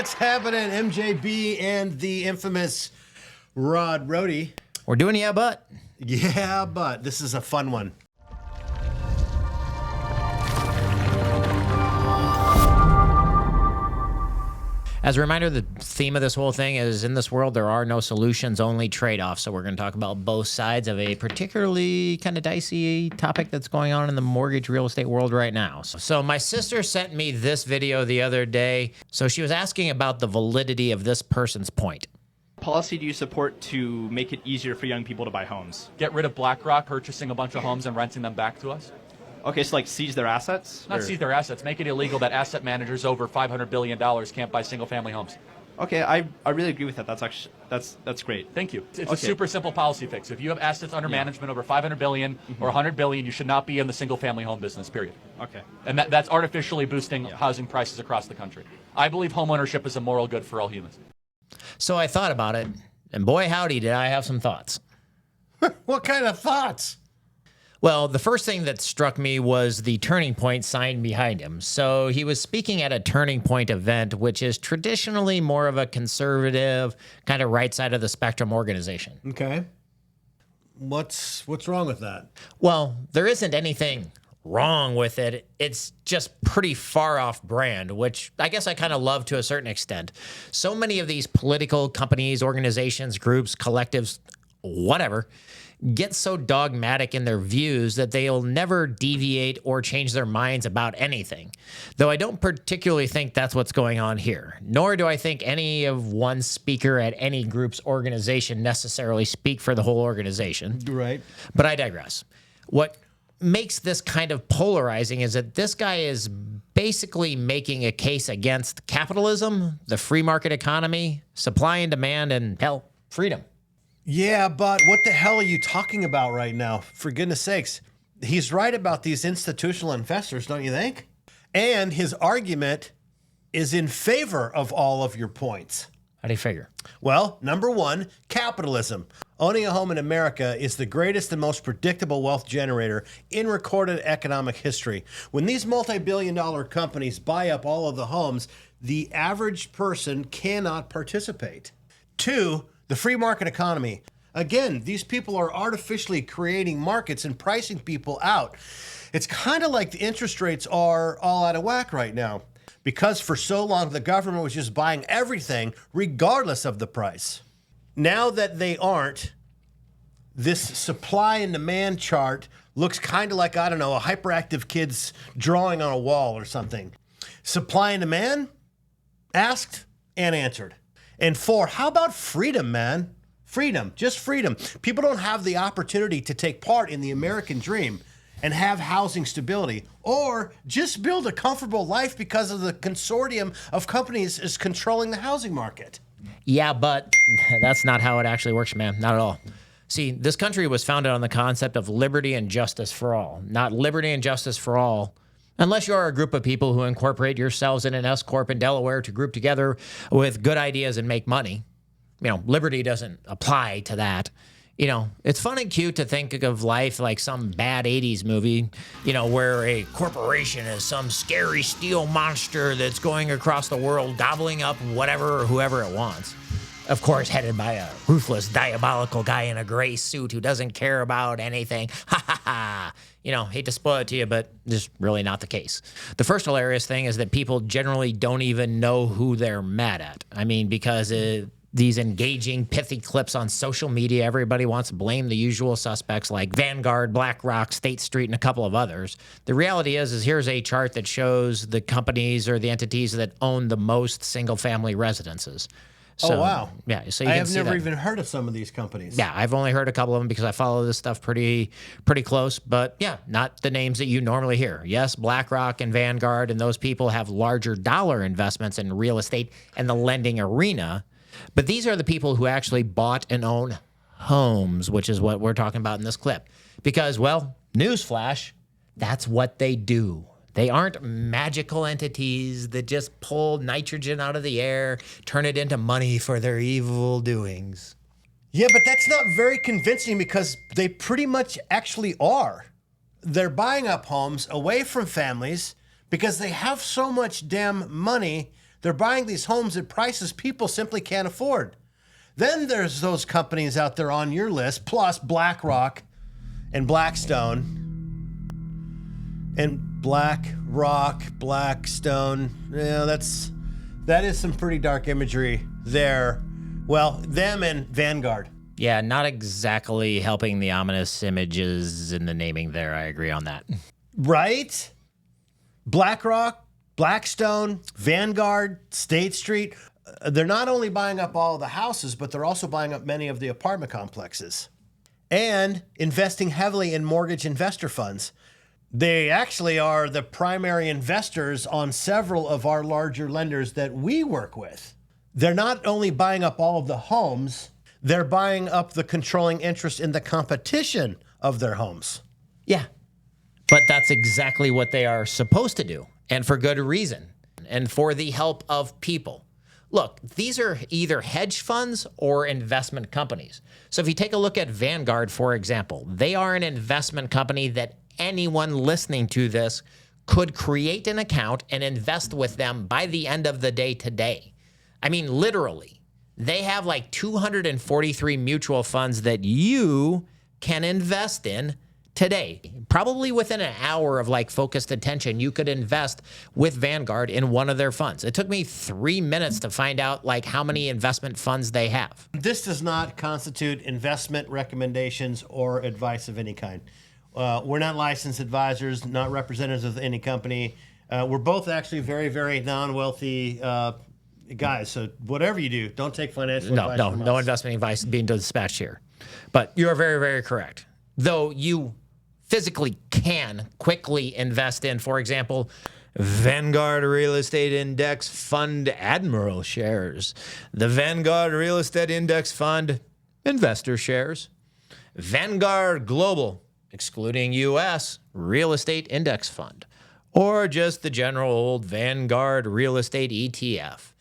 What's happening, MJB and the infamous Rod Rohde? We're doing Yeah, but. Yeah, but this is a fun one. As a reminder, the theme of this whole thing is in this world, there are no solutions, only trade-offs. So we're going to talk about both sides of a particularly kind of dicey topic that's going on in the mortgage real estate world right now. So my sister sent me this video the other day. So she was asking about the validity of this person's point. Policy do you support to make it easier for young people to buy homes? Get rid of BlackRock purchasing a bunch of homes and renting them back to us? Okay, so like seize their assets? Not seize their assets. Make it illegal that asset managers over $500 billion can't buy single-family homes. Okay, I really agree with that. That's actually that's great. Thank you. It's a super simple policy fix. If you have assets under management over $500 billion or $100 billion, you should not be in the single-family home business, period. Okay. And that's artificially boosting housing prices across the country. I believe homeownership is a moral good for all humans. So I thought about it, and boy, howdy, did I have some thoughts. What kind of thoughts? Well, the first thing that struck me was the Turning Point sign behind him. So he was speaking at a Turning Point event, which is traditionally more of a conservative, kind of right side of the spectrum organization. Okay. What's wrong with that? Well, there isn't anything wrong with it. It's just pretty far off brand, which I guess I kind of love to a certain extent. So many of these political companies, organizations, groups, collectives, whatever, get so dogmatic in their views that they'll never deviate or change their minds about anything. Though I don't particularly think that's what's going on here, nor do I think any of one speaker at any group's organization necessarily speak for the whole organization. Right. But I digress. What makes this kind of polarizing is that this guy is basically making a case against capitalism, the free market economy, supply and demand, and hell, freedom. Yeah, but what the hell are you talking about right now? For goodness sakes. He's right about these institutional investors, don't you think? And his argument is in favor of all of your points. How do you figure? Well, number one, capitalism. Owning a home in America is the greatest and most predictable wealth generator in recorded economic history. When these multi-billion-dollar companies buy up all of the homes, the average person cannot participate. Two, the free market economy. Again, these people are artificially creating markets and pricing people out. It's kind of like the interest rates are all out of whack right now, because for so long the government was just buying everything regardless of the price. Now that they aren't, this supply and demand chart looks kind of like, I don't know, a hyperactive kid's drawing on a wall or something. Supply and demand? Asked and answered. And four, how about freedom, man? Freedom, just freedom. People don't have the opportunity to take part in the American dream and have housing stability, or just build a comfortable life because of the consortium of companies is controlling the housing market. Yeah, but that's not how it actually works, man. Not at all. See, this country was founded on the concept of liberty and justice for all, not liberty and justice for all unless you are a group of people who incorporate yourselves in an S-corp in Delaware to group together with good ideas and make money. You know, liberty doesn't apply to that. You know, it's fun and cute to think of life like some bad 80s movie, you know, where a corporation is some scary steel monster that's going across the world gobbling up whatever or whoever it wants. Of course, headed by a ruthless, diabolical guy in a gray suit who doesn't care about anything. Ha ha ha. You know, hate to spoil it to you, but just really not the case. The first hilarious thing is that people generally don't even know who they're mad at. I mean, because these engaging, pithy clips on social media, everybody wants to blame the usual suspects like Vanguard, BlackRock, State Street, and a couple of others. The reality is here's a chart that shows the companies or the entities that own the most single-family residences. So, oh, wow. Yeah, so you I can have see never that. even heard of some of these companies. Yeah, I've only heard a couple of them because I follow this stuff pretty close. But yeah, not the names that you normally hear. Yes, BlackRock and Vanguard and those people have larger dollar investments in real estate and the lending arena. But these are the people who actually bought and own homes, which is what we're talking about in this clip. Because, well, newsflash, that's what they do. They aren't magical entities that just pull nitrogen out of the air, turn it into money for their evil doings. Yeah, but that's not very convincing because they pretty much actually are. They're buying up homes away from families because they have so much damn money They're buying these homes at prices people simply can't afford. Then there's those companies out there on your list, plus BlackRock and Blackstone. And Blackstone, that is some pretty dark imagery there. Well, them and Vanguard. Yeah, not exactly helping the ominous images in the naming there. I agree on that. Right? BlackRock, Blackstone, Vanguard, State Street. They're not only buying up all of the houses, but they're also buying up many of the apartment complexes and investing heavily in mortgage investor funds. They actually are the primary investors on several of our larger lenders that we work with. They're not only buying up all of the homes, they're buying up the controlling interest in the competition of their homes. Yeah, but that's exactly what they are supposed to do, and for good reason, and for the help of people. Look, these are either hedge funds or investment companies. So if you take a look at Vanguard, for example, they are an investment company that anyone listening to this could create an account and invest with them by the end of the day today. I mean, literally, they have like 243 mutual funds that you can invest in today. Probably within an hour of like focused attention, you could invest with Vanguard in one of their funds. It took me 3 minutes to find out like how many investment funds they have. This does not constitute investment recommendations or advice of any kind. We're not licensed advisors, not representatives of any company. We're both actually very, very non-wealthy guys. So whatever you do, don't take financial advice from us. No investment advice being dispatched here. But you are very, very correct. Though you physically can quickly invest in, for example, Vanguard Real Estate Index Fund Admiral shares, the Vanguard Real Estate Index Fund Investor shares, Vanguard Global, excluding U.S., Real Estate Index Fund, or just the general old Vanguard Real Estate ETF.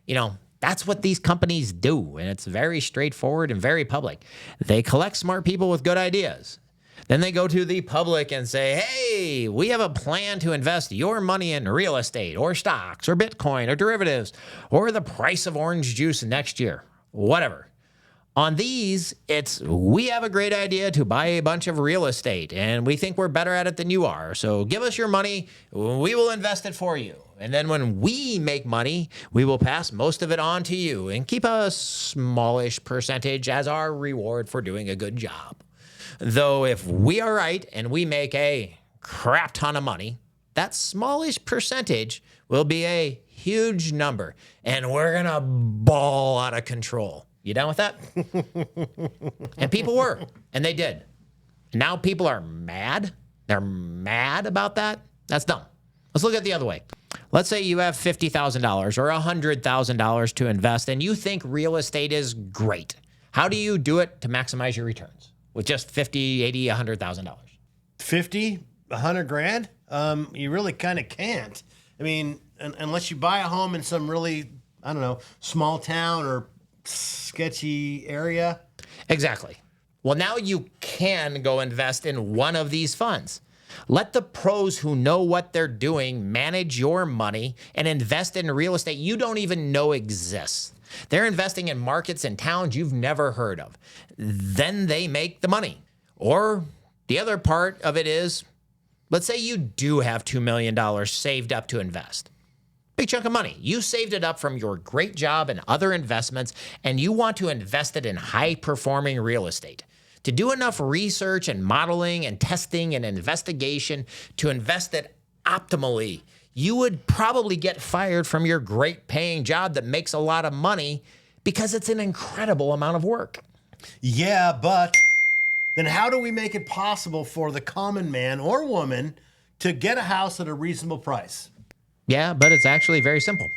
You know, that's what these companies do, and it's very straightforward and very public. They collect smart people with good ideas. Then they go to the public and say, hey, we have a plan to invest your money in real estate or stocks or Bitcoin or derivatives or the price of orange juice next year, whatever. On these, it's, we have a great idea to buy a bunch of real estate, and we think we're better at it than you are. So give us your money. We will invest it for you. And then when we make money, we will pass most of it on to you and keep a smallish percentage as our reward for doing a good job. Though if we are right and we make a crap ton of money, that smallish percentage will be a huge number, and we're going to ball out of control. You down with that? And people were, and they did. Now people are mad. They're mad about that. That's dumb. Let's look at it the other way. Let's say you have $50,000 or $100,000 to invest, and you think real estate is great. How do you do it to maximize your returns with just $50, $80, $100,000? 50, 100 grand? You really kind of can't. I mean, unless you buy a home in some really, I don't know, small town or sketchy area. Exactly. Well, now you can go invest in one of these funds. Let the pros who know what they're doing manage your money and invest in real estate you don't even know exists. They're investing in markets and towns you've never heard of. Then they make the money. Or the other part of it is, let's say you do have $2 million saved up to invest. Big chunk of money. You saved it up from your great job and other investments, and you want to invest it in high-performing real estate. To do enough research and modeling and testing and investigation to invest it optimally, you would probably get fired from your great paying job that makes a lot of money because it's an incredible amount of work. Yeah, but then how do we make it possible for the common man or woman to get a house at a reasonable price? Yeah, but it's actually very simple.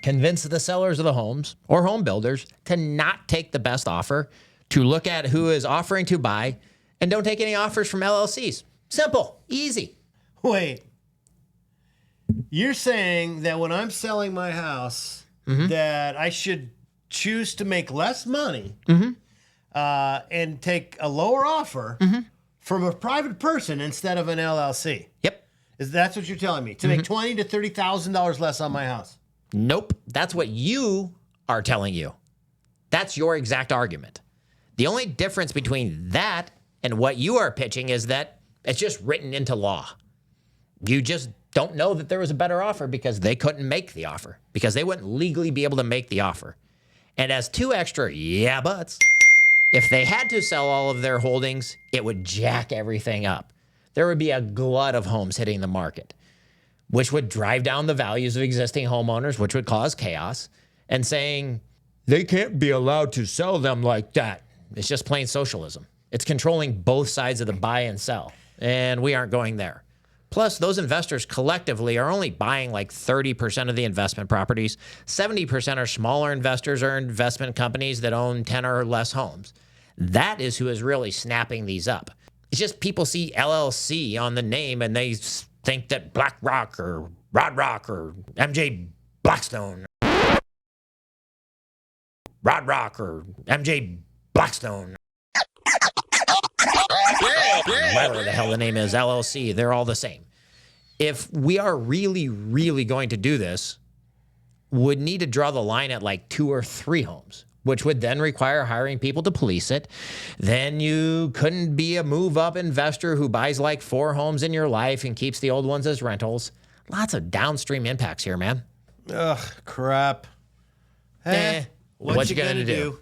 Convince the sellers of the homes or home builders to not take the best offer, to look at who is offering to buy, and don't take any offers from LLCs. Simple, easy. Wait, you're saying that when I'm selling my house, that I should choose to make less money and take a lower offer from a private person instead of an LLC? Yep. That's what you're telling me, to make $20,000 to $30,000 less on my house? Nope. That's what you are telling you. That's your exact argument. The only difference between that and what you are pitching is that it's just written into law. You just don't know that there was a better offer because they couldn't make the offer, because they wouldn't legally be able to make the offer. And as two extra yeah buts, if they had to sell all of their holdings, it would jack everything up. There would be a glut of homes hitting the market, which would drive down the values of existing homeowners, which would cause chaos, and saying they can't be allowed to sell them like that. It's just plain socialism. It's controlling both sides of the buy and sell, and we aren't going there. Plus, those investors collectively are only buying like 30% of the investment properties. 70% are smaller investors or investment companies that own 10 or less homes. That is who is really snapping these up. It's just people see LLC on the name and they think that BlackRock or Rod Rock or MJ Blackstone, Rod Rock or MJ Blackstone, whatever the hell the name is, LLC, they're all the same. If we are really, really going to do this, would need to draw the line at like 2 or 3 homes, which would then require hiring people to police it. Then you couldn't be a move-up investor who buys like 4 homes in your life and keeps the old ones as rentals. Lots of downstream impacts here, man. Ugh, crap. What you gonna do?